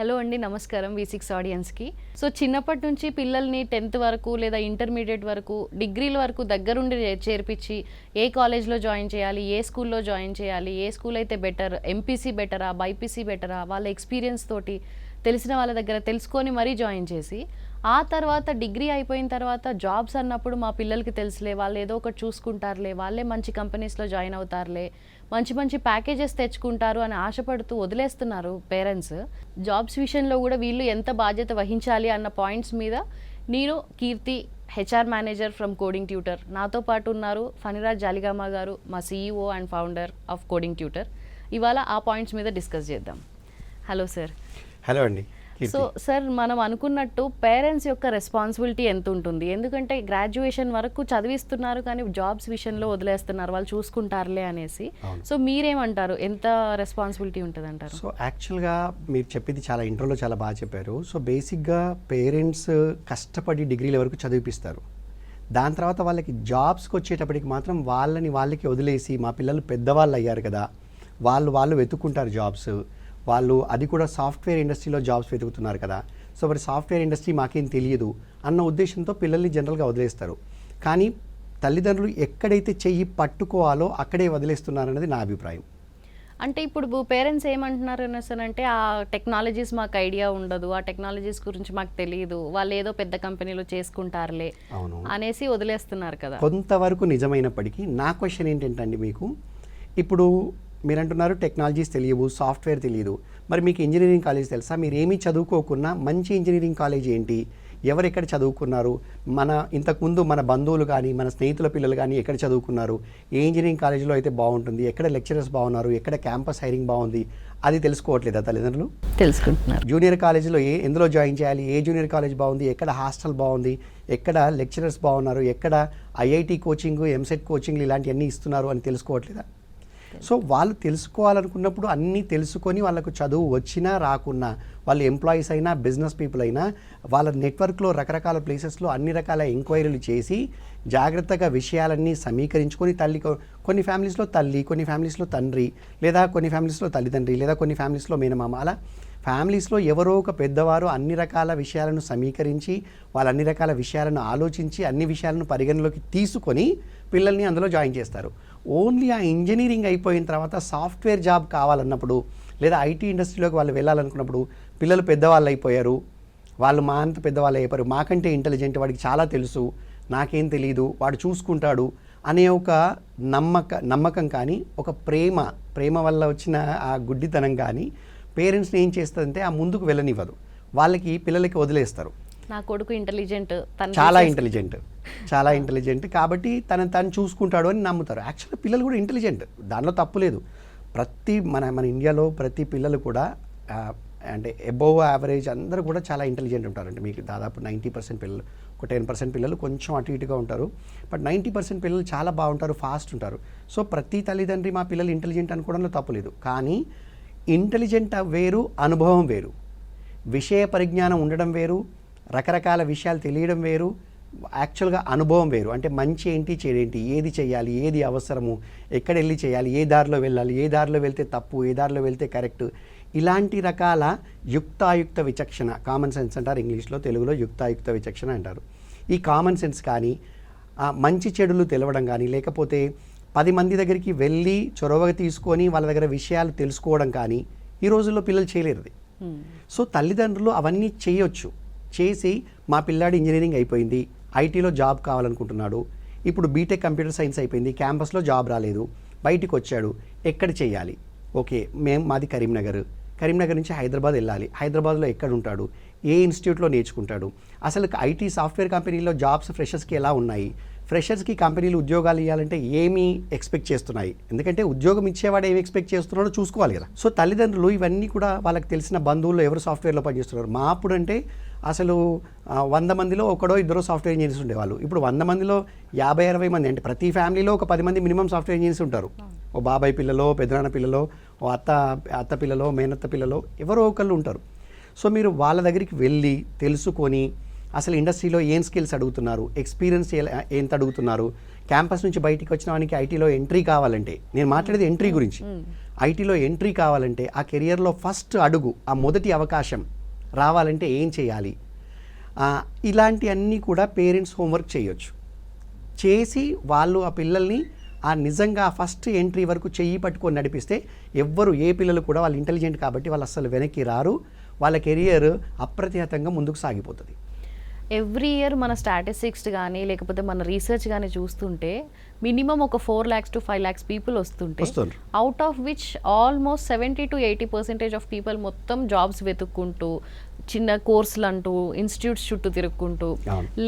Hello అండి, నమస్కారం V6 ఆడియన్స్కి. సో చిన్నప్పటి నుంచి పిల్లల్ని 10th వరకు లేదా ఇంటర్మీడియట్ వరకు డిగ్రీల వరకు దగ్గరుండి చేర్పించి ఏ కాలేజ్లో జాయిన్ చేయాలి, ఏ స్కూల్లో జాయిన్ చేయాలి, ఏ స్కూల్ అయితే బెటర్, ఎంపీసీ బెటరా, బైపీసీ బెటరా, వాళ్ళ ఎక్స్పీరియన్స్ తోటి తెలిసిన వాళ్ళ దగ్గర తెలుసుకొని మరీ జాయిన్ చేసి ఆ తర్వాత డిగ్రీ అయిపోయిన తర్వాత జాబ్స్ అన్నప్పుడు మా పిల్లలకి తెలుసులే, వాళ్ళు ఏదో ఒకటి చూసుకుంటారులే, వాళ్ళే మంచి కంపెనీస్లో జాయిన్ అవుతారులే, మంచి మంచి ప్యాకేజెస్ తెచ్చుకుంటారు అని ఆశపడుతూ వదిలేస్తున్నారు పేరెంట్స్. జాబ్స్ విషయంలో కూడా వీళ్ళు ఎంత బాధ్యత వహించాలి అన్న పాయింట్స్ మీద నేను Keerthi, HR manager from coding tutor, నాతో పాటు ఉన్నారు ఫణిరాజ్ జాలిగామ గారు, మా CEO and founder of coding tutor. ఇవాళ ఆ పాయింట్స్ మీద డిస్కస్ చేద్దాం. Hello sir. హలో అండి. సో సార్, మనం అనుకున్నట్టు పేరెంట్స్ యొక్క రెస్పాన్సిబిలిటీ ఎంత ఉంటుంది? ఎందుకంటే గ్రాడ్యుయేషన్ వరకు చదివిస్తున్నారు కానీ జాబ్స్ విషయంలో వదిలేస్తున్నారు, వాళ్ళు చూసుకుంటారులే అనేసి. సో మీరేమంటారు, ఎంత రెస్పాన్సిబిలిటీ ఉంటుంది అంటారు? సో యాక్చువల్గా మీరు చెప్పింది చాలా ఇంట్రోలో చాలా బాగా చెప్పారు. సో బేసిక్గా పేరెంట్స్ కష్టపడి డిగ్రీల వరకు చదివిపిస్తారు. దాని తర్వాత వాళ్ళకి జాబ్స్కి వచ్చేటప్పటికి మాత్రం వాళ్ళకి వదిలేసి మా పిల్లలు పెద్దవాళ్ళు అయ్యారు కదా, వాళ్ళు వెతుక్కుంటారు జాబ్స్, వాళ్ళు అది కూడా సాఫ్ట్వేర్ ఇండస్ట్రీలో జాబ్స్ వెతుకుతున్నారు కదా, సో మరి సాఫ్ట్వేర్ ఇండస్ట్రీ మాకేం తెలియదు అన్న ఉద్దేశంతో పిల్లల్ని జనరల్గా వదిలేస్తారు. కానీ తల్లిదండ్రులు ఎక్కడైతే చెయ్యి పట్టుకోవాలో అక్కడే వదిలేస్తున్నారనేది నా అభిప్రాయం. అంటే ఇప్పుడు పేరెంట్స్ ఏమంటున్నారు అంటే, ఆ టెక్నాలజీస్ మాకు ఐడియా ఉండదు, ఆ టెక్నాలజీస్ గురించి మాకు తెలియదు, వాళ్ళు ఏదో పెద్ద కంపెనీలో చేసుకుంటారులే అనేసి వదిలేస్తున్నారు కదా. కొంతవరకు నిజమైనప్పటికీ నా క్వశ్చన్ ఏంటంటే, మీకు ఇప్పుడు మీరు అంటున్నారు టెక్నాలజీస్ తెలియవు, సాఫ్ట్వేర్ తెలియదు, మరి మీకు ఇంజనీరింగ్ కాలేజ్ తెలుసా? మీరు ఏమీ చదువుకోకున్నా మంచి ఇంజనీరింగ్ కాలేజ్ ఏంటి, ఎవరెక్కడ చదువుకున్నారు, ఇంతకుముందు మన బంధువులు కానీ మన స్నేహితుల పిల్లలు కానీ ఎక్కడ చదువుకున్నారు, ఏ ఇంజనీరింగ్ కాలేజీలో అయితే బాగుంటుంది, ఎక్కడ లెక్చరర్స్ బాగున్నారు, ఎక్కడ క్యాంపస్ హైరింగ్ బాగుంది, అది తెలుసుకోవట్లేదా తల్లిదండ్రులు? తెలుసుకుంటున్నారు. జూనియర్ కాలేజీలో ఎందులో జాయిన్ చేయాలి, ఏ జూనియర్ కాలేజ్ బాగుంది, ఎక్కడ హాస్టల్ బాగుంది, ఎక్కడ లెక్చరర్స్ బాగున్నారు, ఎక్కడ ఐఐటి కోచింగ్, ఎంసెట్ కోచింగ్లు ఇలాంటివన్నీ ఇస్తున్నారు అని తెలుసుకోవట్లేదా? సో వాళ్ళు తెలుసుకోవాలనుకున్నప్పుడు అన్నీ తెలుసుకొని వాళ్ళకు చదువు వచ్చినా రాకున్నా, వాళ్ళు ఎంప్లాయీస్ అయినా బిజినెస్ పీపుల్ అయినా వాళ్ళ నెట్వర్క్లో రకరకాల ప్లేసెస్లో అన్ని రకాల ఎంక్వైరీలు చేసి జాగ్రత్తగా విషయాలన్నీ సమీకరించుకొని కొన్ని ఫ్యామిలీస్లో తల్లి, కొన్ని ఫ్యామిలీస్లో తండ్రి, లేదా కొన్ని ఫ్యామిలీస్లో తల్లిదండ్రి, లేదా కొన్ని ఫ్యామిలీస్లో మేనమామ, అలా ఫ్యామిలీస్లో ఎవరో ఒక పెద్దవారు అన్ని రకాల విషయాలను సమీకరించి వాళ్ళు అన్ని రకాల విషయాలను ఆలోచించి అన్ని విషయాలను పరిగణలోకి తీసుకొని పిల్లల్ని అందులో జాయిన్ చేస్తారు. ఓన్లీ ఆ ఇంజనీరింగ్ అయిపోయిన తర్వాత సాఫ్ట్వేర్ జాబ్ కావాలన్నప్పుడు, లేదా ఐటీ ఇండస్ట్రీలోకి వాళ్ళు వెళ్ళాలనుకున్నప్పుడు పిల్లలు పెద్దవాళ్ళు అయిపోయారు, వాళ్ళు మా అంత పెద్దవాళ్ళు అయిపోయారు, మాకంటే ఇంటెలిజెంట్, వాడికి చాలా తెలుసు, నాకేం తెలియదు, వాడు చూసుకుంటాడు అనే ఒక నమ్మకం కానీ, ఒక ప్రేమ వల్ల వచ్చిన ఆ గుడ్డితనం కానీ పేరెంట్స్ని ఏం చేస్తుందంటే ఆ ముందుకు వెళ్ళనివ్వదు, పిల్లలకి వదిలేస్తారు. నా కొడుకు ఇంటెలిజెంట్, చాలా ఇంటెలిజెంట్ కాబట్టి తను చూసుకుంటాడు అని నమ్ముతారు. యాక్చువల్గా పిల్లలు కూడా ఇంటెలిజెంట్, దానిలో తప్పు లేదు. మన ఇండియాలో ప్రతి పిల్లలు కూడా అంటే అబోవ్ యావరేజ్ అందరూ కూడా చాలా ఇంటెలిజెంట్ ఉంటారండి. మీకు దాదాపు 90% పిల్లలు, ఒక 10% పిల్లలు కొంచెం అటు ఇటుగా ఉంటారు, బట్ 90% పిల్లలు చాలా బాగుంటారు, ఫాస్ట్ ఉంటారు. సో ప్రతి తల్లిదండ్రి మా పిల్లలు ఇంటెలిజెంట్ అనుకోవడంలో తప్పు లేదు. కానీ ఇంటెలిజెంట్ వేరు, అనుభవం వేరు, విషయ పరిజ్ఞానం ఉండడం వేరు, రకరకాల విషయాలు తెలియడం వేరు, యాక్చువల్గా అనుభవం వేరు. అంటే మంచి ఏంటి, చెడేంటి, ఏది చేయాలి, ఏది అవసరము, ఎక్కడ వెళ్ళి చేయాలి, ఏ దారిలో వెళ్ళాలి, ఏ దారిలో వెళ్తే తప్పు, ఏ దారిలో వెళ్తే కరెక్ట్, ఇలాంటి రకాల యుక్తాయుక్త విచక్షణ, కామన్ సెన్స్ అంటారు ఇంగ్లీష్లో, తెలుగులో యుక్తాయుక్త విచక్షణ అంటారు. ఈ కామన్ సెన్స్ కానీ, మంచి చెడులు తెలవడం కానీ, లేకపోతే 10 మంది దగ్గరికి వెళ్ళి చొరవగా తీసుకొని వాళ్ళ దగ్గర విషయాలు తెలుసుకోవడం కానీ ఈ రోజుల్లో పిల్లలు చేయలేరు. సో తల్లిదండ్రులు అవన్నీ చేయొచ్చు. చేసి మా పిల్లాడి ఇంజనీరింగ్ అయిపోయింది, ఐటీలో జాబ్ కావాలనుకుంటున్నాడు, ఇప్పుడు బీటెక్ కంప్యూటర్ సైన్స్ అయిపోయింది, క్యాంపస్లో జాబ్ రాలేదు, బయటికి వచ్చాడు, ఎక్కడ చేయాలి? ఓకే, మాది కరీంనగర్ నుంచి హైదరాబాద్ వెళ్ళాలి, హైదరాబాద్లో ఎక్కడ ఉంటాడు, ఏ ఇన్స్టిట్యూట్లో నేర్చుకుంటాడు, అసలు ఐటీ సాఫ్ట్వేర్ కంపెనీలో జాబ్స్ ఫ్రెషర్స్కి ఎలా ఉన్నాయి, ఫ్రెషర్స్కి కంపెనీలు ఉద్యోగాలు ఇవ్వాలంటే ఏమి ఎక్స్పెక్ట్ చేస్తున్నాయి, ఎందుకంటే ఉద్యోగం ఇచ్చేవాడు ఏమి ఎక్స్పెక్ట్ చేస్తున్నాడో చూసుకోవాలి కదా. సో తల్లిదండ్రులు ఇవన్నీ కూడా వాళ్ళకి తెలిసిన బంధువుల్లో ఎవరు సాఫ్ట్వేర్లో పనిచేస్తున్నారు. మా అప్పుడు అంటే అసలు 100 మందిలో ఒకడో ఇద్దరు సాఫ్ట్వేర్ ఇంజనీర్స్ ఉండేవాళ్ళు. ఇప్పుడు 100 మందిలో 50-60 మంది, అంటే ప్రతి ఫ్యామిలీలో ఒక 10 మంది మినిమం సాఫ్ట్వేర్ ఇంజనీర్స్ ఉంటారు. ఓ బాబాయ్ పిల్లలో, పెద్దనాన్న పిల్లలో, ఓ అత్త పిల్లలో, మేనత్త పిల్లలో ఎవరో ఒకళ్ళు ఉంటారు. సో మీరు వాళ్ళ దగ్గరికి వెళ్ళి తెలుసుకొని అసలు ఇండస్ట్రీలో ఏం స్కిల్స్ అడుగుతున్నారు, ఎక్స్పీరియన్స్ ఎంత అడుగుతున్నారు, క్యాంపస్ నుంచి బయటికి వచ్చిన వానికి ఐటీలో ఎంట్రీ కావాలంటే, నేను మాట్లాడేది ఎంట్రీ గురించి, ఐటీలో ఎంట్రీ కావాలంటే ఆ కెరియర్లో ఫస్ట్ అడుగు, ఆ మొదటి అవకాశం రావాలంటే ఏం చేయాలి, ఇలాంటి అన్నీ కూడా పేరెంట్స్ హోంవర్క్ చేయొచ్చు. చేసి వాళ్ళు ఆ పిల్లల్ని నిజంగా ఫస్ట్ ఎంట్రీ వరకు చెయ్యి పట్టుకొని నడిపిస్తే ఎవ్వరు ఏ పిల్లలు కూడా వాళ్ళు ఇంటెలిజెంట్ కాబట్టి వాళ్ళు అస్సలు వెనక్కి రారు, వాళ్ళ కెరియర్ అప్రతిహతంగా ముందుకు సాగిపోతుంది. ఎవ్రీ ఇయర్ మన స్టాటిస్టిక్స్ కానీ లేకపోతే మన రీసెర్చ్ కానీ చూస్తుంటే మినిమం ఒక 4 lakhs to 5 lakhs పీపుల్ వస్తుంటే out of which almost 70 to 80% of people మొత్తం జాబ్స్ వెతుక్కుంటూ చిన్న కోర్సులు అంటూ ఇన్స్టిట్యూట్స్ చుట్టూ తిరుక్కుంటూ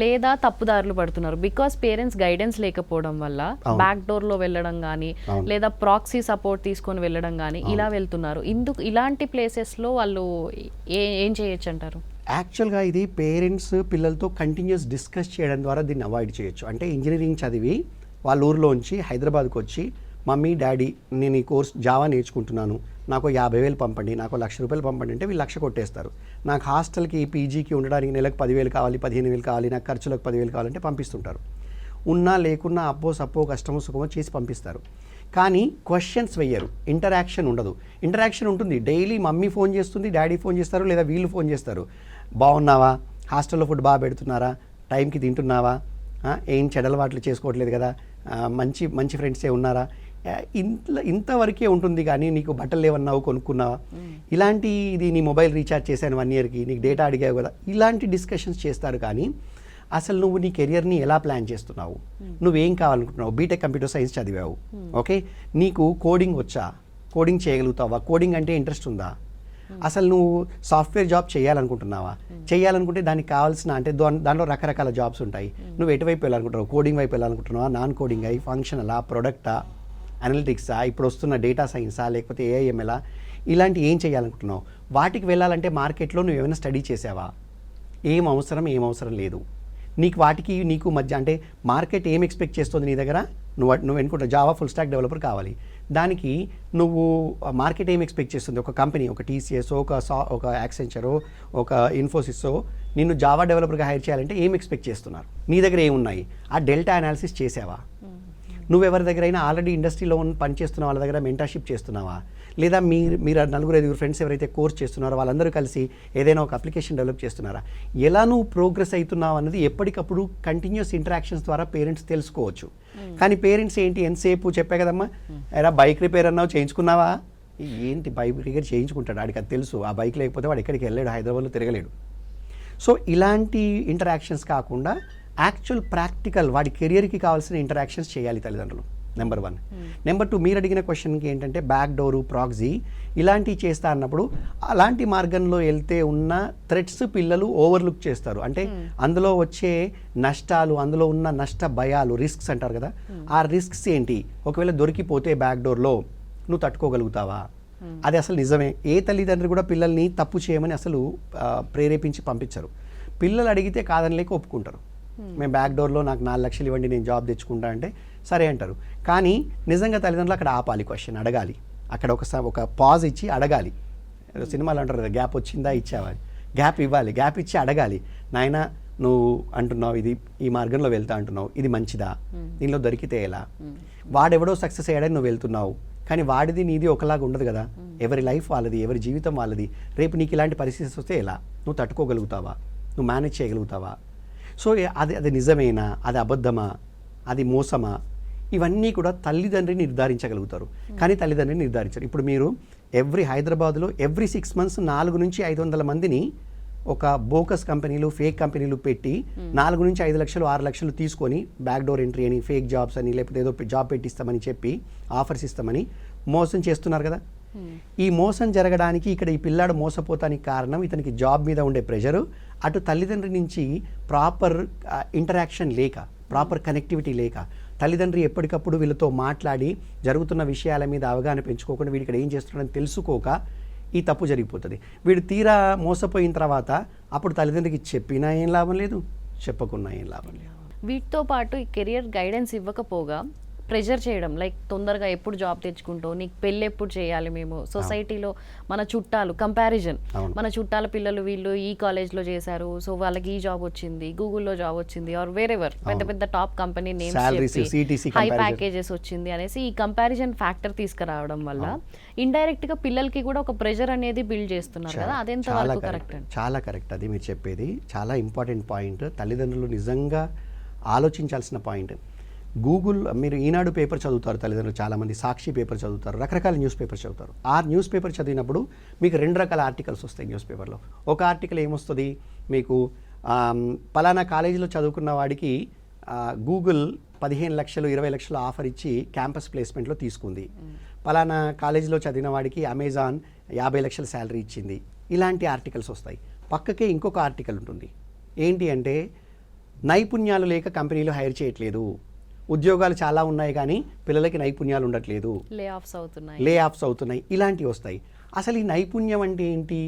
లేదా తప్పుదారులు పడుతున్నారు. బికాస్ పేరెంట్స్ గైడెన్స్ లేకపోవడం వల్ల బ్యాక్ డోర్లో వెళ్ళడం కానీ లేదా ప్రాక్సీ సపోర్ట్ తీసుకొని వెళ్ళడం కానీ ఇలా వెళ్తున్నారు. ఇలాంటి ప్లేసెస్లో వాళ్ళు ఏం చేయొచ్చు అంటారు? యాక్చువల్గా ఇది పేరెంట్స్ పిల్లలతో కంటిన్యూస్ డిస్కస్ చేయడం ద్వారా దీన్ని అవాయిడ్ చేయొచ్చు. అంటే ఇంజనీరింగ్ చదివి వాళ్ళ ఊర్లోంచి హైదరాబాద్కి వచ్చి మమ్మీ డాడీ నేను ఈ కోర్స్ జావా నేర్చుకుంటున్నాను, నాకు 50,000 పంపండి, నాకు ₹1,00,000 పంపండి అంటే వీళ్ళు 1,00,000 కొట్టేస్తారు. నాకు హాస్టల్కి పీజీకి ఉండడానికి నెలకు 10,000 కావాలి, 15,000 కావాలి, నాకు ఖర్చులకు 10,000 కావాలంటే పంపిస్తుంటారు. ఉన్నా లేకున్నా అప్పో సప్పో కష్టమో సుఖమో చేసి పంపిస్తారు. కానీ క్వశ్చన్స్ వెయ్యరు, ఇంటరాక్షన్ ఉండదు. ఇంటరాక్షన్ ఉంటుంది, డైలీ మమ్మీ ఫోన్ చేస్తుంది, డాడీ ఫోన్ చేస్తారు, లేదా వీళ్ళు ఫోన్ చేస్తారు, బాగున్నావా, హాస్టల్లో ఫుడ్ బాగా పెడుతున్నారా, టైంకి తింటున్నావా, ఏం చెడలవాట్లు చేసుకోవట్లేదు కదా, మంచి మంచి ఫ్రెండ్సే ఉన్నారా, ఇంతవరకే ఉంటుంది. కానీ నీకు బట్టలు లేవన్నావు కొనుక్కున్నావా, ఇది నీ మొబైల్ రీఛార్జ్ చేశాను 1 yearకి, నీకు డేటా అడిగావు కదా, ఇలాంటి డిస్కషన్స్ చేస్తారు. కానీ అసలు నువ్వు నీ కెరియర్ని ఎలా ప్లాన్ చేస్తున్నావు, నువ్వేం కావాలనుకుంటున్నావు, బీటెక్ కంప్యూటర్ సైన్స్ చదివావు, ఓకే, నీకు కోడింగ్ వచ్చా, కోడింగ్ చేయగలుగుతావా, కోడింగ్ అంటే ఇంట్రెస్ట్ ఉందా, అసలు నువ్వు సాఫ్ట్వేర్ జాబ్ చేయాలనుకుంటున్నావా, చేయాలనుకుంటే దానికి కావాల్సిన అంటే దాంట్లో రకరకాల జాబ్స్ ఉంటాయి, నువ్వు ఎటువైపు వెళ్ళాలనుకుంటున్నావు, కోడింగ్ వైపు వెళ్ళాలనుకుంటున్నావా, నాన్ కోడింగ్ అయి ఫంక్షనలా, ప్రొడక్టా, అనలిటిక్సా, ఇప్పుడు వస్తున్న డేటా సైన్సా, లేకపోతే ఏఐఎంఎలా, ఇలాంటి ఏం చేయాలనుకుంటున్నావు, వాటికి వెళ్ళాలంటే మార్కెట్లో నువ్వు ఏమైనా స్టడీ చేసావా, ఏం అవసరం లేదు నీకు మధ్య, అంటే మార్కెట్ ఏం ఎక్స్పెక్ట్ చేస్తుంది నీ దగ్గర, నువ్వు ఎన్నుకుంటావు జావా ఫుల్ స్టాక్ డెవలపర్ కావాలి, దానికి నువ్వు మార్కెట్ ఏం ఎక్స్పెక్ట్ చేస్తుంది, ఒక కంపెనీ, ఒక టీసీఎస్, ఒక యాక్సెంచరో, ఒక ఇన్ఫోసిసో నిన్ను జావా డెవలపర్గా హైర్ చేయాలంటే ఏం ఎక్స్పెక్ట్ చేస్తున్నారు, నీ దగ్గర ఏమున్నాయి, ఆ డెల్టా అనాలిసిస్ చేసావా, నువ్వెవరి దగ్గరైనా ఆల్రెడీ ఇండస్ట్రీలో పనిచేస్తున్న వాళ్ళ దగ్గర మెంటర్షిప్ చేస్తున్నావా, లేదా మీరు 4-5 ఫ్రెండ్స్ ఎవరైతే కోర్స్ చేస్తున్నారో వాళ్ళందరూ కలిసి ఏదైనా ఒక అప్లికేషన్ డెవలప్ చేస్తున్నారా, ఎలా నువ్వు ప్రోగ్రెస్ అవుతున్నావు అన్నది ఎప్పటికప్పుడు కంటిన్యూస్ ఇంటరాక్షన్స్ ద్వారా పేరెంట్స్ తెలుసుకోవచ్చు. కానీ పేరెంట్స్ ఏంటి, ఎంతసేపు చెప్పే కదమ్మా, ఎరా బైక్ రిపేర్ అన్నావు చేయించుకున్నావా, ఏంటి బైక్ రిపేర్ చేయించుకుంటాడు, వాడికి అది తెలుసు, ఆ బైక్ లేకపోతే వాడు ఎక్కడికి వెళ్ళాడు, హైదరాబాద్లో తిరగలేడు. సో ఇలాంటి ఇంటరాక్షన్స్ కాకుండా యాక్చువల్ ప్రాక్టికల్ వాడి కెరియర్కి కావాల్సిన ఇంటరాక్షన్స్ చేయాలి తల్లిదండ్రులు, నెంబర్ 1. నెంబర్ 2, మీరు అడిగిన క్వశ్చన్కి ఏంటంటే బ్యాక్ డోరు, ప్రాక్సీ ఇలాంటివి చేస్తా అన్నప్పుడు అలాంటి మార్గంలో వెళ్తే ఉన్న థ్రెట్స్ పిల్లలు ఓవర్లుక్ చేస్తారు. అంటే అందులో వచ్చే నష్టాలు, అందులో ఉన్న నష్ట భయాలు, రిస్క్స్ అంటారు కదా, ఆ రిస్క్స్ ఏంటి, ఒకవేళ దొరికిపోతే బ్యాక్ డోర్లో నువ్వు తట్టుకోగలుగుతావా, అది అసలు నిజమే. ఏ తల్లిదండ్రులు కూడా పిల్లల్ని తప్పు చేయమని అసలు ప్రేరేపించి పంపించరు. పిల్లలు అడిగితే కాదని లేక ఒప్పుకుంటారు, మేము బ్యాక్ డోర్లో నాకు 4 లక్షలు ఇవ్వండి నేను జాబ్ తెచ్చుకుంటా అంటే సరే అంటారు. కానీ నిజంగా తల్లిదండ్రులు అక్కడ ఆపాలి, క్వశ్చన్ అడగాలి, అక్కడ ఒక పాజ్ ఇచ్చి అడగాలి. సినిమాలు అంటారు కదా, గ్యాప్ వచ్చిందా ఇచ్చావా, గ్యాప్ ఇవ్వాలి, గ్యాప్ ఇచ్చి అడగాలి, నాయన నువ్వు అంటున్నావు ఇది ఈ మార్గంలో వెళ్తా అంటున్నావు, ఇది మంచిదా, దీనిలో దొరికితే ఎలా, వాడెవడో సక్సెస్ అయ్యాడని నువ్వు వెళ్తున్నావు, కానీ వాడిది నీది ఒకలాగా ఉండదు కదా, ఎవరి లైఫ్ వాళ్ళది, ఎవరి జీవితం వాళ్ళది, రేపు నీకు ఇలాంటి పరిస్థితి వస్తే ఎలా, నువ్వు తట్టుకోగలుగుతావా, నువ్వు మేనేజ్ చేయగలుగుతావా. సో అది నిజమేనా, అది అబద్ధమా, అది మోసమా, ఇవన్నీ కూడా తల్లిదండ్రిని నిర్ధారించగలుగుతారు, కానీ తల్లిదండ్రిని నిర్ధారించారు. ఇప్పుడు మీరు హైదరాబాద్లో ఎవ్రీ 6 months 400 నుంచి 500 మందిని ఒక బోకస్ కంపెనీలు, ఫేక్ కంపెనీలు పెట్టి 4 నుంచి 5 లక్షలు 6 లక్షలు తీసుకొని బ్యాక్ డోర్ ఎంట్రీ అని, ఫేక్ జాబ్స్ అని, లేకపోతే ఏదో జాబ్ పెట్టిస్తామని చెప్పి ఆఫర్స్ ఇస్తామని మోసం చేస్తున్నారు కదా. ఈ మోసం జరగడానికి ఇక్కడ ఈ పిల్లాడు మోసపోతానికి కారణం ఇతనికి జాబ్ మీద ఉండే ప్రెషరు, అటు తల్లిదండ్రి నుంచి ప్రాపర్ ఇంటరాక్షన్ లేక, ప్రాపర్ కనెక్టివిటీ లేక, తల్లిదండ్రి ఎప్పటికప్పుడు వీళ్ళతో మాట్లాడి జరుగుతున్న విషయాల మీద అవగాహన పెంచుకోకుండా వీడు ఇక్కడ ఏం చేస్తున్నాడని తెలుసుకోక ఈ తప్పు జరిగిపోతుంది. వీడు తీరా మోసపోయిన తర్వాత అప్పుడు తల్లిదండ్రికి చెప్పినా ఏం లాభం లేదు, చెప్పకున్నా ఏం లాభం లేదు. వీటితో పాటు ఈ కెరియర్ గైడెన్స్ ఇవ్వకపోగా ప్రెషర్ చేయడం, లైక్ తొందరగా ఎప్పుడు జాబ్ తెచ్చుకుంటావు, నీకు పెళ్ళి ఎప్పుడు చేయాలి, మేము సొసైటీలో మన చుట్టాలు కంపారిజన్, మన చుట్టాల పిల్లలు వీళ్ళు ఈ కాలేజ్లో చేశారు, సో వాళ్ళకి ఈ జాబ్ వచ్చింది, గూగుల్లో జాబ్ వచ్చింది, ఆర్ వేరెవర్ పెద్ద పెద్ద top company names, high packages వచ్చింది అనేసి ఈ కంపారిజన్ ఫ్యాక్టర్ తీసుకురావడం వల్ల ఇండైరెక్ట్ గా పిల్లలకి కూడా ఒక ప్రెషర్ అనేది బిల్డ్ చేస్తున్నారు కదా, అదెంత వరకు కరెక్ట్ అండి? చాలా కరెక్ట్, అది మీరు చెప్పేది చాలా ఇంపార్టెంట్ పాయింట్. తల్లిదండ్రులు నిజంగా ఆలోచించాల్సిన పాయింట్. గూగుల్, మీరు ఈనాడు పేపర్ చదువుతారు తల్లిదండ్రులు చాలామంది, సాక్షి పేపర్ చదువుతారు, రకరకాల న్యూస్ పేపర్ చదువుతారు. ఆ న్యూస్ పేపర్ చదివినప్పుడు మీకు 2 రకాల ఆర్టికల్స్ వస్తాయి న్యూస్ పేపర్లో. ఒక ఆర్టికల్ ఏమొస్తుంది మీకు, పలానా కాలేజీలో చదువుకున్న వాడికి గూగుల్ 15 లక్షలు 20 లక్షలు ఆఫర్ ఇచ్చి క్యాంపస్ ప్లేస్మెంట్లో తీసుకుంది, పలానా కాలేజీలో చదివిన వాడికి అమెజాన్ 50 లక్షల శాలరీ ఇచ్చింది. ఇలాంటి ఆర్టికల్స్ వస్తాయి. పక్కకే ఇంకొక ఆర్టికల్ ఉంటుంది, ఏంటి అంటే నైపుణ్యాలు లేక కంపెనీలు హైర్ చేయట్లేదు, ఉద్యోగాలు చాలా ఉన్నాయి కానీ పిల్లలకి నైపుణ్యాలు ఉండట్లేదు, లే ఆఫ్స్ అవుతున్నాయి, ఇలాంటివి వస్తాయి. అసలు ఈ నైపుణ్యం అంటే ఏంటి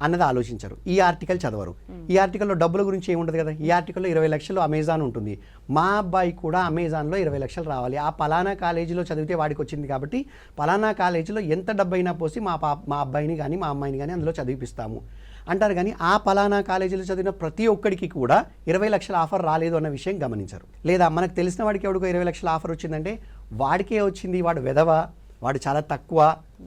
అన్నది ఆలోచించరు, ఈ ఆర్టికల్ చదవరు. ఈ ఆర్టికల్లో డబ్బుల గురించి ఏముండదు కదా. ఈ ఆర్టికల్లో 20 లక్షలు అమెజాన్ ఉంటుంది, మా అబ్బాయి కూడా అమెజాన్లో 20 లక్షలు రావాలి, ఆ పలానా కాలేజీలో చదివితే వాడికి వచ్చింది కాబట్టి పలానా కాలేజీలో ఎంత డబ్బైనా పోసి మా అబ్బాయిని కానీ మా అమ్మాయిని కానీ అందులో చదివిపిస్తాము అంటారు. కానీ ఆ పలానా కాలేజీలో చదివిన ప్రతి ఒక్కడికి కూడా 20 లక్షల ఆఫర్ రాలేదు అన్న విషయం గమనించరు. లేదా మనకు తెలిసిన వాడికి ఎవడికో 20 లక్షల ఆఫర్ వచ్చిందంటే వాడికే వచ్చింది, వాడు వెధవ, వాడు చాలా తక్కువ,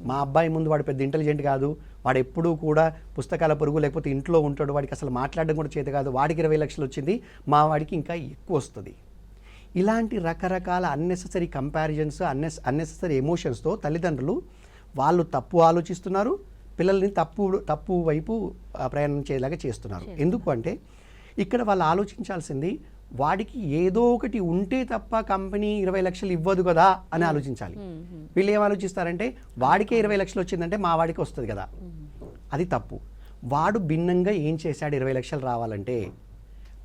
మా అబ్బాయి ముందు వాడు పెద్ద ఇంటెలిజెంట్ కాదు, వాడు ఎప్పుడూ కూడా పుస్తకాల పొరుగు లేకపోతే ఇంట్లో ఉంటాడు, వాడికి అసలు మాట్లాడడం కూడా చేత కాదు, వాడికి 20 లక్షలు వచ్చింది, మా వాడికి ఇంకా ఎక్కువ వస్తుంది. ఇలాంటి రకరకాల అన్నెసెసరీ కంపారిజన్స్, అన్నెసెసరీ ఎమోషన్స్తో తల్లిదండ్రులు వాళ్ళు తప్పు ఆలోచిస్తున్నారు, పిల్లల్ని తప్పు వైపు ప్రయాణం చేయలాగా చేస్తున్నారు. ఎందుకు అంటే ఇక్కడ వాళ్ళు ఆలోచించాల్సింది వాడికి ఏదో ఒకటి ఉంటే తప్ప కంపెనీ 20 లక్షలు ఇవ్వదు కదా అని ఆలోచించాలి. వీళ్ళు ఏం ఆలోచిస్తారంటే వాడికే 20 లక్షలు వచ్చిందంటే మా వాడికి వస్తుంది కదా, అది తప్పు. వాడు భిన్నంగా ఏం చేశాడు 20 లక్షలు రావాలంటే,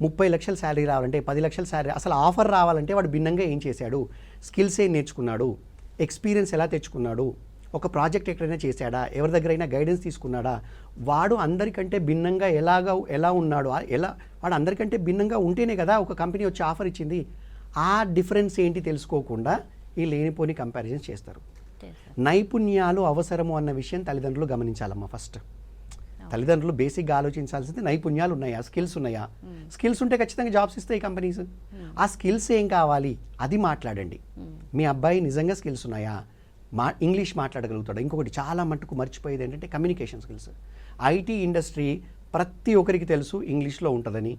30 లక్షల శాలరీ రావాలంటే, 10 లక్షల శాలరీ, అసలు ఆఫర్ రావాలంటే వాడు భిన్నంగా ఏం చేశాడు, స్కిల్స్ ఏం నేర్చుకున్నాడు, ఎక్స్పీరియన్స్ ఎలా తెచ్చుకున్నాడు, ఒక ప్రాజెక్ట్ ఎక్కడైనా చేశాడా, ఎవరి దగ్గరైనా గైడెన్స్ తీసుకున్నాడా, వాడు అందరికంటే భిన్నంగా ఎలా ఉన్నాడు, వాడు అందరికంటే భిన్నంగా ఉంటేనే కదా ఒక కంపెనీ వచ్చి ఆఫర్ ఇచ్చింది. ఆ డిఫరెన్స్ ఏంటి తెలుసుకోకుండా ఈ లేనిపోని కంపారిజన్ చేస్తారు. నైపుణ్యాలు అవసరము అన్న విషయం తల్లిదండ్రులు గమనించాలమ్మా. ఫస్ట్ తల్లిదండ్రులు బేసిక్గా ఆలోచించాల్సింది నైపుణ్యాలు ఉన్నాయా, స్కిల్స్ ఉన్నాయా. స్కిల్స్ ఉంటే ఖచ్చితంగా జాబ్స్ ఇస్తాయి కంపెనీస్. ఆ స్కిల్స్ ఏం కావాలి అది మాట్లాడండి. మీ అబ్బాయి నిజంగా స్కిల్స్ ఉన్నాయా, ఇంగ్లీష్ మాట్లాడగలుగుతాడు. ఇంకొకటి చాలా మట్టుకు మర్చిపోయేది ఏంటంటే కమ్యూనికేషన్ స్కిల్స్. ఐటీ ఇండస్ట్రీ ప్రతి ఒక్కరికి తెలుసు ఇంగ్లీష్లో ఉంటుందని.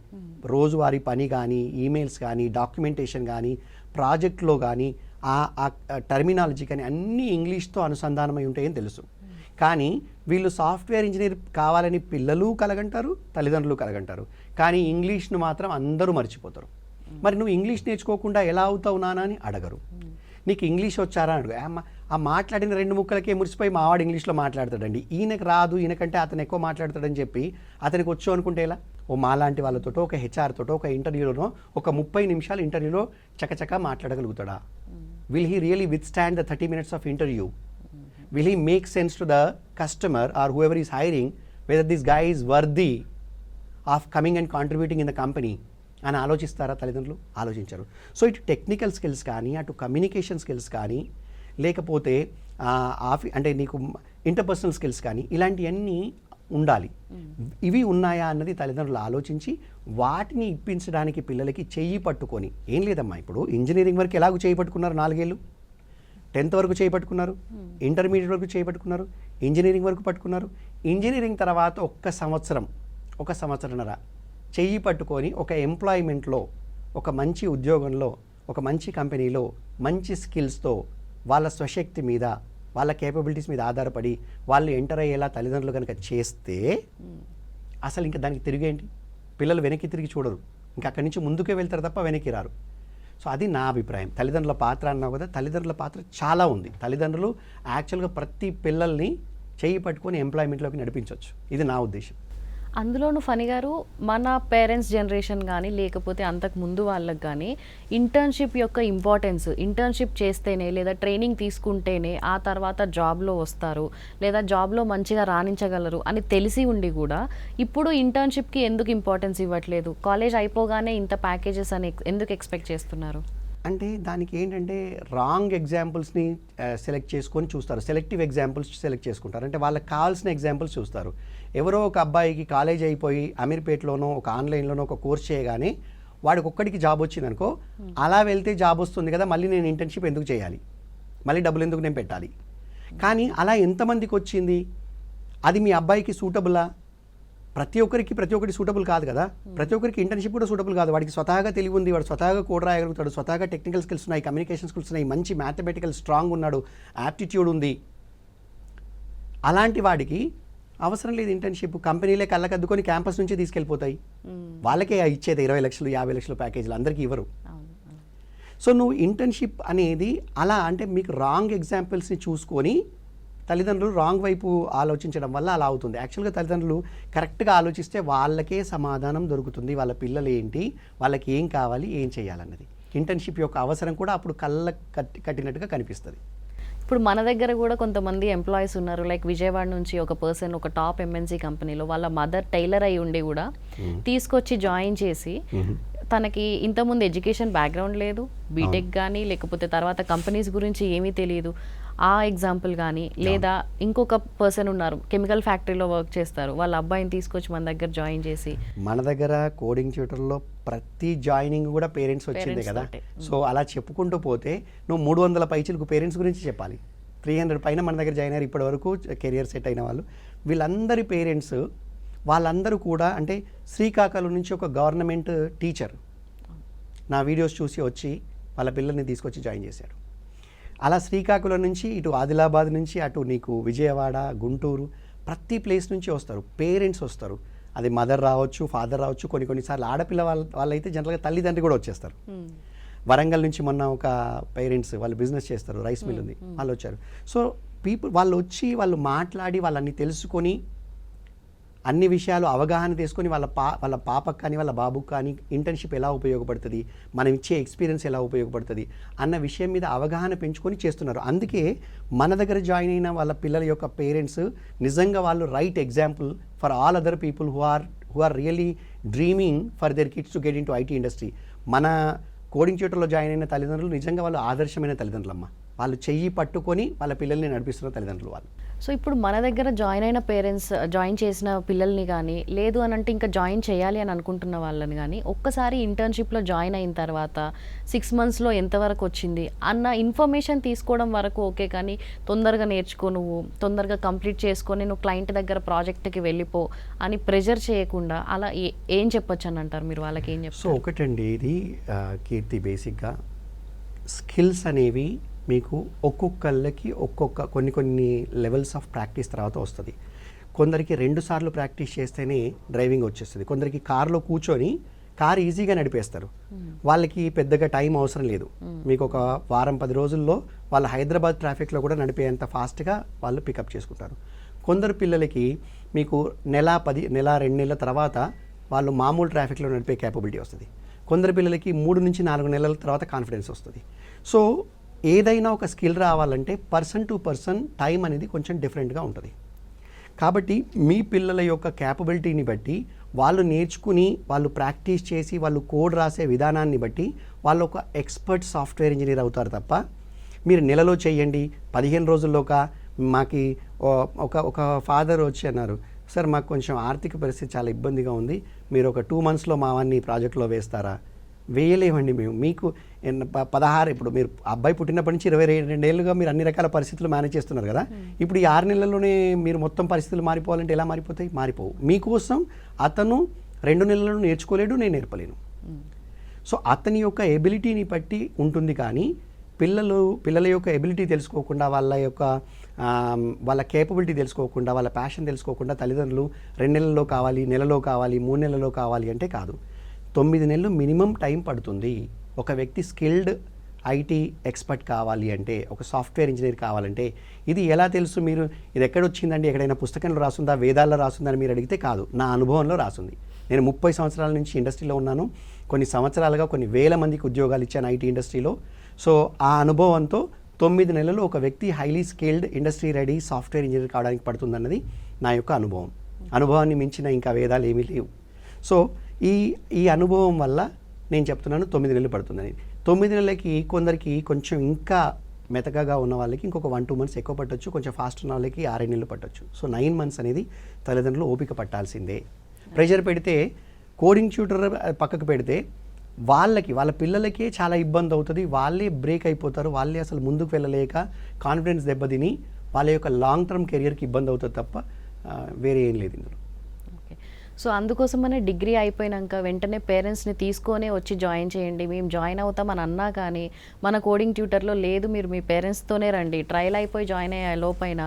రోజువారీ పని కానీ, ఈమెయిల్స్ కానీ, డాక్యుమెంటేషన్ కానీ, ప్రాజెక్ట్లో కానీ, ఆ టర్మినాలజీ కానీ అన్నీ ఇంగ్లీష్తో అనుసంధానమై ఉంటాయని తెలుసు. కానీ వీళ్ళు సాఫ్ట్వేర్ ఇంజనీర్ కావాలని పిల్లలు కలగంటారు, తల్లిదండ్రులు కలగంటారు. కానీ ఇంగ్లీష్ను మాత్రం అందరూ మర్చిపోతారు. మరి నువ్వు ఇంగ్లీష్ నేర్చుకోకుండా ఎలా అవుతావు నాన్న అని అడగరు. నీకు ఇంగ్లీష్ వచ్చారా అని అడుగు. ఆ మాట్లాడిన 2 ముక్కలకే మురిసిపోయి మావాడు ఇంగ్లీష్లో మాట్లాడతాడండి, ఈయనకు రాదు, ఈయనకంటే అతను ఎక్కువ మాట్లాడతాడని చెప్పి అతనికి వచ్చు అనుకుంటే ఎలా. ఓ మాలాంటి వాళ్ళతో, ఒక హెచ్ఆర్ తోటో, ఒక ఇంటర్వ్యూలోనో ఒక 30 నిమిషాలు ఇంటర్వ్యూలో చకచకా మాట్లాడగలుగుతాడా? Will he really withstand the 30 minutes of interview? Will he make sense to the customer or whoever is hiring whether this guy is worthy of coming and contributing in the company అని ఆలోచిస్తారా తల్లిదండ్రులు? ఆలోచించరు. So ఇటు technical skills కానీ, అటు communication skills కానీ, లేకపోతే అంటే నీకు ఇంటర్పర్సనల్ స్కిల్స్ కానీ ఇలాంటివన్నీ ఉండాలి. ఇవి ఉన్నాయా అన్నది తల్లిదండ్రులు ఆలోచించి వాటిని ఇప్పించడానికి పిల్లలకి చెయ్యి పట్టుకొని, ఏం లేదమ్మా ఇప్పుడు ఇంజనీరింగ్ వరకు ఎలాగో చేయి పట్టుకున్నారు, 4 ఏళ్ళు 10th వరకు చేయి పట్టుకున్నారు, ఇంటర్మీడియట్ వరకు చేయి పట్టుకున్నారు, ఇంజనీరింగ్ వరకు పట్టుకున్నారు. ఇంజనీరింగ్ తర్వాత 1 సంవత్సరం 1 సంవత్సరంన్నర చెయ్యి పట్టుకొని ఒక ఎంప్లాయ్మెంట్లో, ఒక మంచి ఉద్యోగంలో, ఒక మంచి కంపెనీలో మంచి స్కిల్స్తో వాళ్ళ స్వశక్తి మీద, వాళ్ళ కేపబిలిటీస్ మీద ఆధారపడి వాళ్ళు ఎంటర్ అయ్యేలా తల్లిదండ్రులు కనుక చేస్తే అసలు ఇంకా దానికి తిరిగేంటి, పిల్లలు వెనక్కి తిరిగి చూడరు, ఇంకా అక్కడి నుంచి ముందుకే వెళ్తారు తప్ప వెనక్కి రారు. సో అది నా అభిప్రాయం. తల్లిదండ్రుల పాత్ర అన్నావు కదా, తల్లిదండ్రుల పాత్ర చాలా ఉంది. తల్లిదండ్రులు యాక్చువల్గా ప్రతి పిల్లల్ని చెయ్యి పట్టుకొని ఎంప్లాయ్మెంట్లోకి నడిపించవచ్చు, ఇది నా ఉద్దేశం. అందులోనూ ఫణి గారు, మన పేరెంట్స్ జనరేషన్ కానీ లేకపోతే అంతకు ముందు వాళ్ళకి కానీ ఇంటర్న్షిప్ యొక్క ఇంపార్టెన్స్, ఇంటర్న్షిప్ చేస్తేనే లేదా ట్రైనింగ్ తీసుకుంటేనే ఆ తర్వాత జాబ్లో వస్తారు లేదా జాబ్లో మంచిగా రాణించగలరు అని తెలిసి ఉండి కూడా ఇప్పుడు ఇంటర్న్షిప్కి ఎందుకు ఇంపార్టెన్స్ ఇవ్వట్లేదు? కాలేజ్ అయిపోగానే ఇంత ప్యాకేజెస్ అని ఎందుకు ఎక్స్పెక్ట్ చేస్తున్నారు? అంటే దానికి ఏంటంటే రాంగ్ ఎగ్జాంపుల్స్ని సెలెక్ట్ చేసుకొని చూస్తారు, సెలెక్టివ్ ఎగ్జాంపుల్స్ సెలెక్ట్ చేసుకుంటారు. అంటే వాళ్ళకి కావాల్సిన ఎగ్జాంపుల్స్ చూస్తారు. ఎవరో ఒక అబ్బాయికి కాలేజ్ అయిపోయి అమీర్పేటలోనో ఒక ఆన్లైన్లోనో ఒక కోర్స్ చేయగానే వాడికి ఒక్కడికి జాబ్ వచ్చిందనుకో, అలా వెళ్తే జాబ్ వస్తుంది కదా, మళ్ళీ నేను ఇంటర్న్షిప్ ఎందుకు చేయాలి, మళ్ళీ డబ్బులు ఎందుకు నేను పెట్టాలి. కానీ అలా ఎంతమందికి వచ్చింది, అది మీ అబ్బాయికి సూటబులా? ప్రతి ఒక్కరికి సూటబుల్ కాదు కదా. ప్రతి ఒక్కరికి ఇంటర్న్షిప్ కూడా సూటబుల్ కాదు. వాడికి స్వతహాగా తెలివి ఉంది, వాడు స్వతహాగా కోడ్ రాయగలుగుతాడు, స్వతహాగా టెక్నికల్ స్కిల్స్ ఉన్నాయి, కమ్యూనికేషన్ స్కిల్స్ ఉన్నాయి, మంచి మ్యాథమెటికల్ స్ట్రాంగ్ ఉన్నాడు, యాప్టిట్యూడ్ ఉంది. అలాంటి వాడికి అవసరం లేదు ఇంటర్న్షిప్. కంపెనీలే కళ్ళకద్దుకొని క్యాంపస్ నుంచే తీసుకెళ్ళిపోతాయి. వాళ్ళకే ఇచ్చేది 20 లక్షలు 50 లక్షలు ప్యాకేజీలు, అందరికీ ఇవ్వరు. సో నువ్వు ఇంటర్న్షిప్ అనేది అలా అంటే మీకు రాంగ్ ఎగ్జాంపుల్స్ని చూసుకొని తల్లిదండ్రులు రాంగ్ వైపు ఆలోచించడం వల్ల అలా అవుతుంది. యాక్చువల్గా తల్లిదండ్రులు కరెక్ట్గా ఆలోచిస్తే వాళ్ళకే సమాధానం దొరుకుతుంది. వాళ్ళ పిల్లలు ఏంటి, వాళ్ళకి ఏం కావాలి, ఏం చేయాలన్నది. ఇంటర్న్షిప్ యొక్క అవసరం కూడా అప్పుడు కళ్ళ కట్టినట్టుగా కనిపిస్తుంది. ఇప్పుడు మన దగ్గర కూడా కొంతమంది ఎంప్లాయీస్ ఉన్నారు, లైక్ విజయవాడ నుంచి ఒక పర్సన్ ఒక టాప్ ఎంఎన్సీ కంపెనీలో వాళ్ళ మదర్ టైలర్ అయి ఉండి కూడా తీసుకొచ్చి జాయిన్ చేసి, తనకి ఇంతకుముందు ఎడ్యుకేషన్ బ్యాక్గ్రౌండ్ లేదు, బీటెక్ కానీ లేకపోతే తర్వాత కంపెనీస్ గురించి ఏమీ తెలియదు, ఆ ఎగ్జాంపుల్ కానీ, లేదా ఇంకొక పర్సన్ ఉన్నారు కెమికల్ ఫ్యాక్టరీలో వర్క్ చేస్తారు, వాళ్ళ అబ్బాయిని తీసుకొచ్చి మన దగ్గర జాయిన్ చేసి. మన దగ్గర కోడింగ్ ట్యూటర్లో ప్రతి జాయినింగ్ కూడా పేరెంట్స్ వచ్చిందే కదా. సో అలా చెప్పుకుంటూ పోతే నువ్వు 300 పైచీలకు పేరెంట్స్ గురించి చెప్పాలి. 300 పైన మన దగ్గర జాయిన్ అయ్యారు ఇప్పటి వరకు కెరియర్ సెట్ అయిన వాళ్ళు. వీళ్ళందరి పేరెంట్స్ వాళ్ళందరూ కూడా అంటే శ్రీకాకుళం నుంచి ఒక గవర్నమెంట్ టీచర్ నా వీడియోస్ చూసి వచ్చి వాళ్ళ పిల్లల్ని తీసుకొచ్చి జాయిన్ చేశారు. అలా శ్రీకాకుళం నుంచి ఇటు ఆదిలాబాద్ నుంచి అటు నీకు విజయవాడ, గుంటూరు, ప్రతి ప్లేస్ నుంచి వస్తారు, పేరెంట్స్ వస్తారు. అది మదర్ రావచ్చు, ఫాదర్ రావచ్చు, కొన్నిసార్లు ఆడపిల్ల వాళ్ళైతే జనరల్గా తల్లిదండ్రి కూడా వచ్చేస్తారు. వరంగల్ నుంచి మొన్న ఒక పేరెంట్స్ వాళ్ళు బిజినెస్ చేస్తారు, రైస్ మిల్ ఉంది, వాళ్ళు వచ్చారు. సో వాళ్ళు వచ్చి వాళ్ళు మాట్లాడి వాళ్ళని తెలుసుకొని అన్ని విషయాలు అవగాహన తీసుకొని వాళ్ళ పాపకు కానీ వాళ్ళ బాబుకు కానీ ఇంటర్న్షిప్ ఎలా ఉపయోగపడుతుంది, మనం ఇచ్చే ఎక్స్పీరియన్స్ ఎలా ఉపయోగపడుతుంది అన్న విషయం మీద అవగాహన పెంచుకొని చేస్తున్నారు. అందుకే మన దగ్గర జాయిన్ అయిన వాళ్ళ పిల్లల యొక్క పేరెంట్స్ నిజంగా వాళ్ళు right example for all other people who are really dreaming for their kids to get in to IT industry. మన కోడింగ్ ట్యూటర్లో జాయిన్ అయిన తల్లిదండ్రులు నిజంగా వాళ్ళు ఆదర్శమైన తల్లిదండ్రులమ్మ. వాళ్ళు చెయ్యి పట్టుకొని వాళ్ళ పిల్లల్ని నడిపిస్తున్న తల్లిదండ్రులు వాళ్ళు. సో ఇప్పుడు మన దగ్గర జాయిన్ అయిన పేరెంట్స్, జాయిన్ చేసిన పిల్లల్ని కానీ, లేదు అని అంటే ఇంకా జాయిన్ చేయాలి అని అనుకుంటున్న వాళ్ళని కానీ, ఒక్కసారి ఇంటర్న్షిప్లో జాయిన్ అయిన తర్వాత 6 monthsలో ఎంతవరకు వచ్చింది అన్న ఇన్ఫర్మేషన్ తీసుకోవడం వరకు ఓకే, కానీ తొందరగా నేర్చుకో, నువ్వు తొందరగా కంప్లీట్ చేసుకొని నువ్వు క్లయింట్ దగ్గర ప్రాజెక్ట్కి వెళ్ళిపో అని ప్రెజర్ చేయకుండా అలా ఏం చెప్పొచ్చు అని అంటారు మీరు వాళ్ళకి? ఏం చెప్తారు? సో ఒకటండి, ఇది కీర్తి, బేసిక్గా స్కిల్స్ అనేవి మీకు ఒక్కొక్కళ్ళకి కొన్ని లెవెల్స్ ఆఫ్ ప్రాక్టీస్ తర్వాత వస్తుంది. కొందరికి 2 సార్లు ప్రాక్టీస్ చేస్తేనే డ్రైవింగ్ వచ్చేస్తుంది. కొందరికి కార్లో కూర్చొని కార్ ఈజీగా నడిపేస్తారు, వాళ్ళకి పెద్దగా టైం అవసరం లేదు. మీకు ఒక వారం 10 రోజుల్లో వాళ్ళు హైదరాబాద్ ట్రాఫిక్లో కూడా నడిపేంత ఫాస్ట్గా వాళ్ళు పికప్ చేసుకుంటారు. కొందరు పిల్లలకి మీకు నెల 2 నెలల తర్వాత వాళ్ళు మామూలు ట్రాఫిక్లో నడిపే క్యాపబిలిటీ వస్తుంది. కొందరు పిల్లలకి 3 నుంచి 4 నెలల తర్వాత కాన్ఫిడెన్స్ వస్తుంది. సో ఏదైనా ఒక స్కిల్ రావాలంటే పర్సన్ టు పర్సన్ టైం అనేది కొంచెం డిఫరెంట్గా ఉంటుంది. కాబట్టి మీ పిల్లల యొక్క క్యాపబిలిటీని బట్టి వాళ్ళు నేర్చుకుని, వాళ్ళు ప్రాక్టీస్ చేసి, వాళ్ళు కోడ్ రాసే విధానాన్ని బట్టి వాళ్ళు ఒక ఎక్స్పర్ట్ సాఫ్ట్వేర్ ఇంజనీర్ అవుతారు తప్ప మీరు నెలలో చేయండి 15 రోజుల్లోక. మాకి ఒక ఫాదర్ వచ్చి అన్నారు, సార్ మాకు కొంచెం ఆర్థిక పరిస్థితి చాలా ఇబ్బందిగా ఉంది, మీరు ఒక 2 monthsలో మావాన్ని ప్రాజెక్ట్లో వేస్తారా? వేయలేమండి మేము. మీకు 16, ఇప్పుడు మీరు అబ్బాయి పుట్టినప్పటి నుంచి 22 ఏళ్ళుగా మీరు అన్ని రకాల పరిస్థితులు మేనేజ్ చేస్తున్నారు కదా. ఇప్పుడు ఈ 6 నెలల్లోనే మీరు మొత్తం పరిస్థితులు మారిపోవాలంటే ఎలా మారిపోతాయి? మారిపోవు. మీకోసం అతను 2 నెలల్లో నేర్చుకోలేడు, నేను నేర్పలేను. సో అతని యొక్క ఎబిలిటీని బట్టి ఉంటుంది. కానీ పిల్లల యొక్క ఎబిలిటీ తెలుసుకోకుండా, వాళ్ళ కేపబిలిటీ తెలుసుకోకుండా, వాళ్ళ ప్యాషన్ తెలుసుకోకుండా తల్లిదండ్రులు 2 నెలల్లో కావాలి, నెలలో కావాలి, 3 నెలల్లో కావాలి అంటే కాదు. 9 నెలలు మినిమం టైం పడుతుంది. ఒక వ్యక్తి స్కిల్డ్ ఐటీ ఎక్స్పర్ట్ కావాలి అంటే, ఒక సాఫ్ట్వేర్ ఇంజనీర్ కావాలంటే ఇది ఎలా తెలుసు? మీరు ఇది ఎక్కడ వచ్చిందండి, ఎక్కడైనా పుస్తకంలో రాసుందా, వేదాల్లో రాసుందా అని మీరు అడిగితే కాదు, నా అనుభవంలో రాసుంది. నేను 30 సంవత్సరాల నుంచి ఇండస్ట్రీలో ఉన్నాను. కొన్ని సంవత్సరాలుగా కొన్ని వేల మందికి ఉద్యోగాలు ఇచ్చాను ఐటీ ఇండస్ట్రీలో. సో ఆ అనుభవంతో 9 నెలలు ఒక వ్యక్తి highly skilled industry ready software engineer కావడానికి పడుతుందన్నది నా యొక్క అనుభవాన్ని మించిన ఇంకా వేదాలు ఏమీ లేవు. సో ఈ అనుభవం వల్ల నేను చెప్తున్నాను 9 నెలలు పడుతుందని. 9 నెలలకి కొందరికి కొంచెం ఇంకా మెతకగా ఉన్న వాళ్ళకి ఇంకొక 1-2 మంత్స్ ఎక్కువ పట్టొచ్చు, కొంచెం ఫాస్ట్ ఉన్న వాళ్ళకి 6 నెలలు పట్టొచ్చు. సో 9 మంత్స్ అనేది తల్లిదండ్రులు ఓపిక పట్టాల్సిందే. ప్రెషర్ పెడితే కోడింగ్ ట్యూటర్ పక్కకు పెడితే వాళ్ళ పిల్లలకే చాలా ఇబ్బంది అవుతుంది, వాళ్ళే బ్రేక్ అయిపోతారు, వాళ్ళే అసలు ముందుకు వెళ్ళలేక కాన్ఫిడెన్స్ దెబ్బతిని వాళ్ళ యొక్క లాంగ్ టర్మ్ కెరియర్కి ఇబ్బంది అవుతుంది తప్ప వేరే ఏం లేదు ఇందులో. ఓకే. సో అందుకోసమనే డిగ్రీ అయిపోయినాక వెంటనే పేరెంట్స్ని తీసుకొనే వచ్చి జాయిన్ చేయండి, మేము జాయిన్ అవుతామని అన్నా కానీ మన కోడింగ్ ట్యూటర్లో లేదు, మీరు మీ పేరెంట్స్తోనే రండి, ట్రయల్ అయిపోయి జాయిన్ అయ్యే లోపైన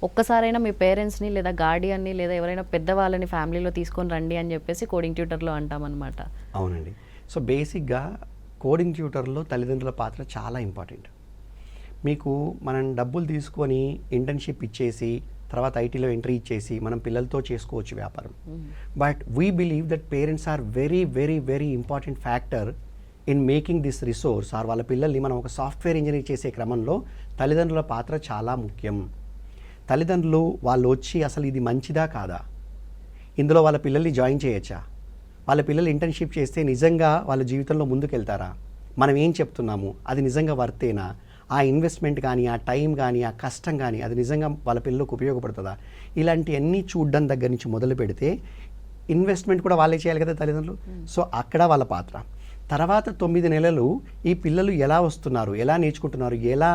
ఒక్కసారైనా మీ పేరెంట్స్ని లేదా గార్డియన్ని లేదా ఎవరైనా పెద్దవాళ్ళని ఫ్యామిలీలో తీసుకొని రండి అని చెప్పేసి కోడింగ్ ట్యూటర్లో అంటామన్నమాట. అవునండి. సో బేసిక్గా కోడింగ్ ట్యూటర్లో తల్లిదండ్రుల పాత్ర చాలా ఇంపార్టెంట్. మీకు మనం డబ్బులు తీసుకొని ఇంటర్న్షిప్ ఇచ్చేసి తర్వాత ఐటీలో ఎంట్రీ ఇచ్చేసి మనం పిల్లలతో చేసుకోవచ్చు వ్యాపారం. But we believe that parents are very very very important factor in making this resource. ఆర్ వాళ్ళ పిల్లల్ని మనం ఒక సాఫ్ట్వేర్ ఇంజనీర్ చేసే క్రమంలో తల్లిదండ్రుల పాత్ర చాలా ముఖ్యం. తల్లిదండ్రులు వాళ్ళు వచ్చి అసలు ఇది మంచిదా కాదా, ఇందులో వాళ్ళ పిల్లల్ని జాయిన్ చేయొచ్చా, వాళ్ళ పిల్లలు ఇంటర్న్షిప్ చేస్తే నిజంగా వాళ్ళ జీవితంలో ముందుకెళ్తారా, మనం ఏం చెప్తున్నాము అది నిజంగా వర్తేనా, ఆ ఇన్వెస్ట్మెంట్ కానీ ఆ టైం కానీ ఆ కష్టం కానీ అది నిజంగా వాళ్ళ పిల్లలకు ఉపయోగపడుతుందా, ఇలాంటివన్నీ చూడడం దగ్గర నుంచి మొదలు పెడితే ఇన్వెస్ట్మెంట్ కూడా వాళ్ళే చేయాలి కదా తల్లిదండ్రులు. సో అక్కడ వాళ్ళ పాత్ర. తర్వాత 9 నెలలు ఈ పిల్లలు ఎలా వస్తున్నారు, ఎలా నేర్చుకుంటున్నారు, ఎలా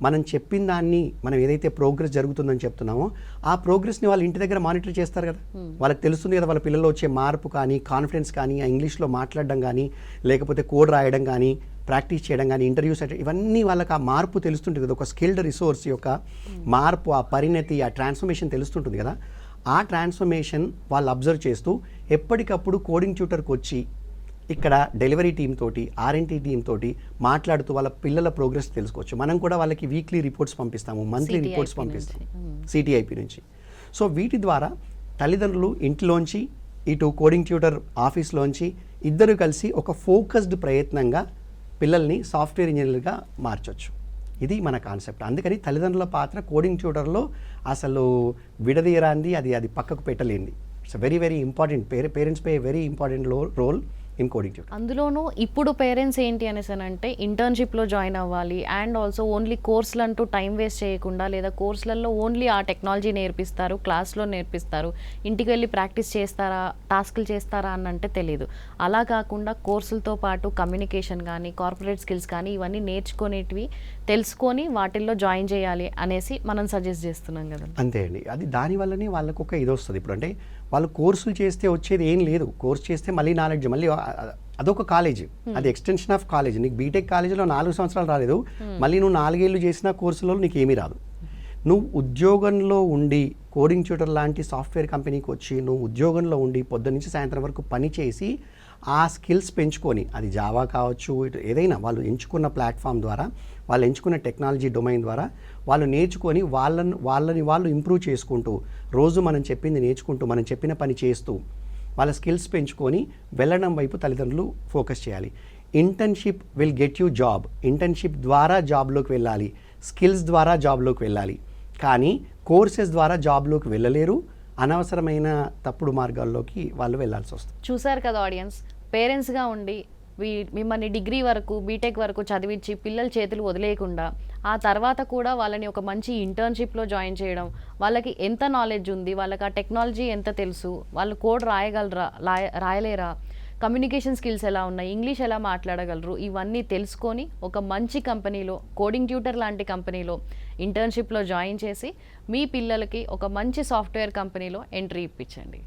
మనం చెప్పిన దాన్ని మనం ఏదైతే ప్రోగ్రెస్ జరుగుతుందని చెప్తున్నామో ఆ ప్రోగ్రెస్ని వాళ్ళు ఇంటి దగ్గర మానిటర్ చేస్తారు కదా. వాళ్ళకి తెలుస్తుంది కదా వాళ్ళ పిల్లల్లో వచ్చే మార్పు కానీ కాన్ఫిడెన్స్ కానీ ఆ ఇంగ్లీష్లో మాట్లాడడం కానీ లేకపోతే కోడ్ రాయడం కానీ ప్రాక్టీస్ చేయడం కానీ ఇంటర్వ్యూస్ ఇవన్నీ వాళ్ళకి ఆ మార్పు తెలుస్తుంటుంది కదా. ఒక స్కిల్డ్ రిసోర్స్ యొక్క మార్పు, ఆ పరిణతి, ఆ ట్రాన్స్ఫర్మేషన్ తెలుస్తుంటుంది కదా. ఆ ట్రాన్స్ఫర్మేషన్ వాళ్ళు అబ్జర్వ్ చేస్తూ ఎప్పటికప్పుడు కోడింగ్ ట్యూటర్కి వచ్చి ఇక్కడ డెలివరీ టీమ్ తోటి ఆర్ఎన్టీ టీమ్ తోటి మాట్లాడుతూ వాళ్ళ పిల్లల ప్రోగ్రెస్ తెలుసుకోవచ్చు. మనం కూడా వాళ్ళకి వీక్లీ రిపోర్ట్స్ పంపిస్తాము, మంత్లీ రిపోర్ట్స్ పంపిస్తాము సిటీఐపి నుంచి. సో వీటి ద్వారా తల్లిదండ్రులు ఇంటిలోంచి ఇటు కోడింగ్ ట్యూటర్ ఆఫీస్లోంచి ఇద్దరు కలిసి ఒక ఫోకస్డ్ ప్రయత్నంగా పిల్లల్ని సాఫ్ట్వేర్ ఇంజనీర్గా మార్చవచ్చు. ఇది మన కాన్సెప్ట్. అందుకని తల్లిదండ్రుల పాత్ర కోడింగ్ ట్యూటర్లో అసలు విడదీయరాంది, అది పక్కకు పెట్టలేంది. It's very very important. Parents play very important role in coding tutor. అందులోనూ ఇప్పుడు పేరెంట్స్ ఏంటి అనేసి అంటే ఇంటర్న్షిప్లో జాయిన్ అవ్వాలి అండ్ ఆల్సో ఓన్లీ కోర్సులు అంటూ టైం వేస్ట్ చేయకుండా లేదా కోర్సులలో ఓన్లీ ఆ టెక్నాలజీ నేర్పిస్తారు, క్లాస్లో నేర్పిస్తారు, ఇంటికి వెళ్ళి ప్రాక్టీస్ చేస్తారా, టాస్క్లు చేస్తారా అని అంటే తెలియదు. అలా కాకుండా కోర్సులతో పాటు కమ్యూనికేషన్ కానీ కార్పొరేట్ స్కిల్స్ కానీ ఇవన్నీ నేర్చుకునేటివి తెలుసుకొని వాటిల్లో జాయిన్ చేయాలి అనేసి మనం సజెస్ట్ చేస్తున్నాం కదా. అంతే అండి. అది దానివల్లనే వాళ్ళకు ఒక ఇది వస్తుంది. ఇప్పుడు అంటే వాళ్ళు కోర్సులు చేస్తే వచ్చేది ఏం లేదు, కోర్స్ చేస్తే మళ్ళీ నాలెడ్జ్, మళ్ళీ అదొక కాలేజ్, అది ఎక్స్టెన్షన్ ఆఫ్ కాలేజ్. నీకు బీటెక్ కాలేజీలో 4 సంవత్సరాలు రాలేదు, మళ్ళీ నువ్వు 4 ఏళ్ళు చేసిన కోర్సులలో నీకు ఏమీ రాదు. నువ్వు ఉద్యోగంలో ఉండి కోడింగ్ ట్యూటర్ లాంటి సాఫ్ట్వేర్ కంపెనీకి వచ్చి నువ్వు ఉద్యోగంలో ఉండి పొద్దున్న నుంచి సాయంత్రం వరకు పని చేసి ఆ స్కిల్స్ పెంచుకొని, అది జావా కావచ్చు, ఏదైనా వాళ్ళు ఎంచుకున్న ప్లాట్ఫామ్ ద్వారా, వాళ్ళు ఎంచుకున్న టెక్నాలజీ డొమైన్ ద్వారా వాళ్ళు నేర్చుకొని వాళ్ళని వాళ్ళు ఇంప్రూవ్ చేసుకుంటూ రోజు మనం చెప్పింది నేర్చుకుంటూ మనం చెప్పిన పని చేస్తూ వాళ్ళ స్కిల్స్ పెంచుకొని వెళ్ళడం వైపు తల్లిదండ్రులు ఫోకస్ చేయాలి. Internship will get you job. Internship ద్వారా జాబ్లోకి వెళ్ళాలి, స్కిల్స్ ద్వారా జాబ్లోకి వెళ్ళాలి. కానీ కోర్సెస్ ద్వారా జాబ్లోకి వెళ్ళలేరు, అనవసరమైన తప్పుడు మార్గాల్లోకి వాళ్ళు వెళ్ళాల్సి వస్తుంది. చూసారు కదా ఆడియన్స్, పేరెంట్స్గా ఉండి మిమ్మల్ని డిగ్రీ వరకు బీటెక్ వరకు చదివించి పిల్లల చేతులు వదిలేయకుండా ఆ తర్వాత కూడా వాళ్ళని ఒక మంచి ఇంటర్న్షిప్లో జాయిన్ చేయడం, వాళ్ళకి ఎంత నాలెడ్జ్ ఉంది, వాళ్ళకి ఆ టెక్నాలజీ ఎంత తెలుసు, వాళ్ళు కోడ్ రాయగలరా రాయలేరా, కమ్యూనికేషన్ స్కిల్స్ ఎలా ఉన్నాయి, ఇంగ్లీష్ ఎలా మాట్లాడగలరు, ఇవన్నీ తెలుసుకొని ఒక మంచి కంపెనీలో కోడింగ్ ట్యూటర్ లాంటి కంపెనీలో ఇంటర్న్షిప్లో జాయిన్ చేసి మీ పిల్లలకి ఒక మంచి సాఫ్ట్వేర్ కంపెనీలో ఎంట్రీ ఇప్పించండి.